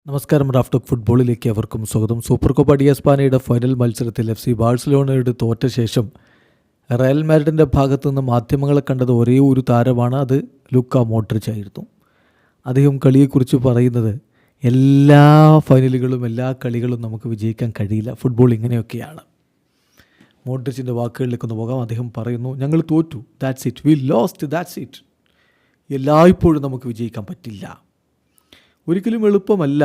നമസ്കാരം. റാഫ്റ്റോക്ക് ഫുട്ബോളിലേക്ക് അവർക്കും സ്വാഗതം. സൂപ്പർ കോപ്പ ഡി എസ്പാനയുടെ ഫൈനൽ മത്സരത്തിൽ FC ബാഴ്സലോണയോട് തോറ്റ ശേഷം റയൽ മാഡ്രിഡിൻ്റെ ഭാഗത്തു നിന്ന് മാധ്യമങ്ങളെ കണ്ടത് ഒരേ ഒരു താരമാണ്, അത് ലൂക്ക മോഡ്രിച്ച് ആയിരുന്നു. അദ്ദേഹം കളിയെക്കുറിച്ച് പറയുന്നത് എല്ലാ ഫൈനലുകളും എല്ലാ കളികളും നമുക്ക് വിജയിക്കാൻ കഴിയില്ല, ഫുട്ബോൾ ഇങ്ങനെയൊക്കെയാണ്. മോഡ്രിച്ചിൻ്റെ വാക്കുകളിലേക്കൊന്ന് പോകാം. അദ്ദേഹം പറയുന്നു, ഞങ്ങൾ തോറ്റു, that's it, V lost, that's it. എല്ലായ്പ്പോഴും നമുക്ക് വിജയിക്കാൻ പറ്റില്ല, ഒരിക്കലും എളുപ്പമല്ല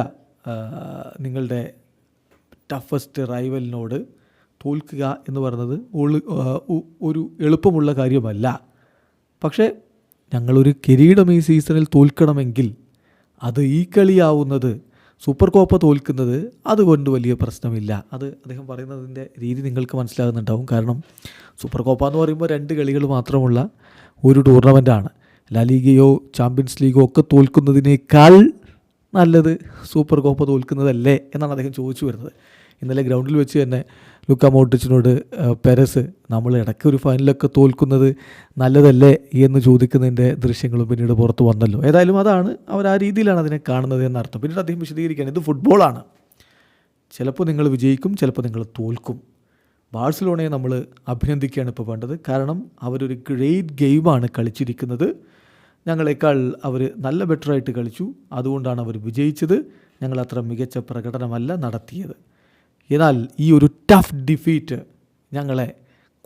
നിങ്ങളുടെ ടഫസ്റ്റ് റൈവലിനോട് തോൽക്കുക എന്ന് പറയുന്നത് ഒരു എളുപ്പമുള്ള കാര്യമല്ല. പക്ഷേ ഞങ്ങളൊരു കിരീടം ഈ സീസണിൽ തോൽക്കണമെങ്കിൽ അത് ഈ കളിയാവുന്നത്, സൂപ്പർ കോപ്പ തോൽക്കുന്നത് അതുകൊണ്ട് വലിയ പ്രശ്നമില്ല. അത് അദ്ദേഹം പറയുന്നതിൻ്റെ രീതി നിങ്ങൾക്ക് മനസ്സിലാകുന്നുണ്ടാവും. കാരണം സൂപ്പർ കോപ്പ എന്ന് പറയുമ്പോൾ 2 കളികൾ മാത്രമുള്ള ഒരു ടൂർണമെൻറ്റാണ്. ലാ ലീഗയോ ചാമ്പ്യൻസ് ലീഗോ ഒക്കെ തോൽക്കുന്നതിനേക്കാൾ നല്ലത് സൂപ്പർ കോപ്പ തോൽക്കുന്നതല്ലേ എന്നാണ് അദ്ദേഹം ചോദിച്ചു വരുന്നത്. ഇന്നലെ ഗ്രൗണ്ടിൽ വെച്ച് തന്നെ ലൂക്ക മോഡ്രിച്ചിനോട് പെരസ്, നമ്മൾ ഇടയ്ക്ക് ഒരു ഫൈനലൊക്കെ തോൽക്കുന്നത് നല്ലതല്ലേ എന്ന് ചോദിക്കുന്നതിൻ്റെ ദൃശ്യങ്ങളും പിന്നീട് പുറത്ത് വന്നല്ലോ. ഏതായാലും അതാണ് അവർ ആ രീതിയിലാണ് അതിനെ കാണുന്നത് എന്നർത്ഥം. പിന്നീട് അദ്ദേഹം വിശദീകരിക്കുകയാണ്, ഇത് ഫുട്ബോളാണ്, ചിലപ്പോൾ നിങ്ങൾ വിജയിക്കും, ചിലപ്പോൾ നിങ്ങൾ തോൽക്കും. ബാഴ്സലോണയെ നമ്മൾ അഭിനന്ദിക്കുകയാണ് ഇപ്പോൾ വേണ്ടത്. കാരണം അവരൊരു ഗ്രേറ്റ് ഗെയിമാണ് കളിച്ചിരിക്കുന്നത്. ഞങ്ങളെക്കാൾ അവർ നല്ല ബെറ്ററായിട്ട് കളിച്ചു, അതുകൊണ്ടാണ് അവർ വിജയിച്ചത്. ഞങ്ങൾ അത്ര മികച്ച പ്രകടനമല്ല നടത്തിയത്. എന്നാൽ ഈ ഒരു ടഫ് ഡിഫീറ്റ് ഞങ്ങളെ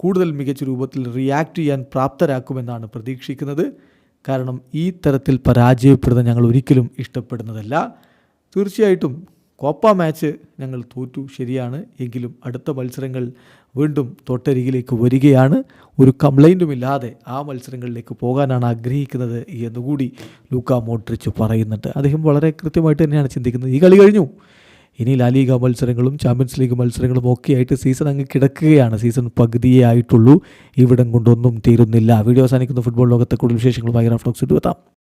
കൂടുതൽ മികച്ച രൂപത്തിൽ റിയാക്ട് ചെയ്യാൻ പ്രാപ്തരാക്കുമെന്നാണ് പ്രതീക്ഷിക്കുന്നത്. കാരണം ഈ തരത്തിൽ പരാജയപ്പെടുന്നത് ഞങ്ങൾ ഒരിക്കലും ഇഷ്ടപ്പെടുന്നതല്ല. തീർച്ചയായിട്ടും കോപ്പ മാച്ച് ഞങ്ങൾ തോറ്റു, ശരിയാണ്. എങ്കിലും അടുത്ത മത്സരങ്ങൾ വീണ്ടും തൊട്ടരികിലേക്ക് വരികയാണ്. ഒരു കംപ്ലൈൻറ്റുമില്ലാതെ ആ മത്സരങ്ങളിലേക്ക് പോകാനാണ് ആഗ്രഹിക്കുന്നത് എന്നുകൂടി ലൂക്ക മോഡ്രിച്ച് പറയുന്നുണ്ട്. അദ്ദേഹം വളരെ കൃത്യമായിട്ട് തന്നെയാണ് ചിന്തിക്കുന്നത്. ഈ കളി കഴിഞ്ഞു, ഇനി ലാ ലീഗ മത്സരങ്ങളും ചാമ്പ്യൻസ് ലീഗ് മത്സരങ്ങളും ഒക്കെ ആയിട്ട് സീസൺ അങ്ങ് കിടക്കുകയാണ്. സീസൺ പകുതിയേ ആയിട്ടുള്ളൂ, ഇവിടം കൊണ്ടൊന്നും തീരുന്നില്ല. വീഡിയോ അവസാനിക്കുന്ന ഫുട്ബോൾ ലോകത്തെ കൂടുതൽ വിശേഷങ്ങളുമായി റാഫ്റ്റോക്സ് എത്താം.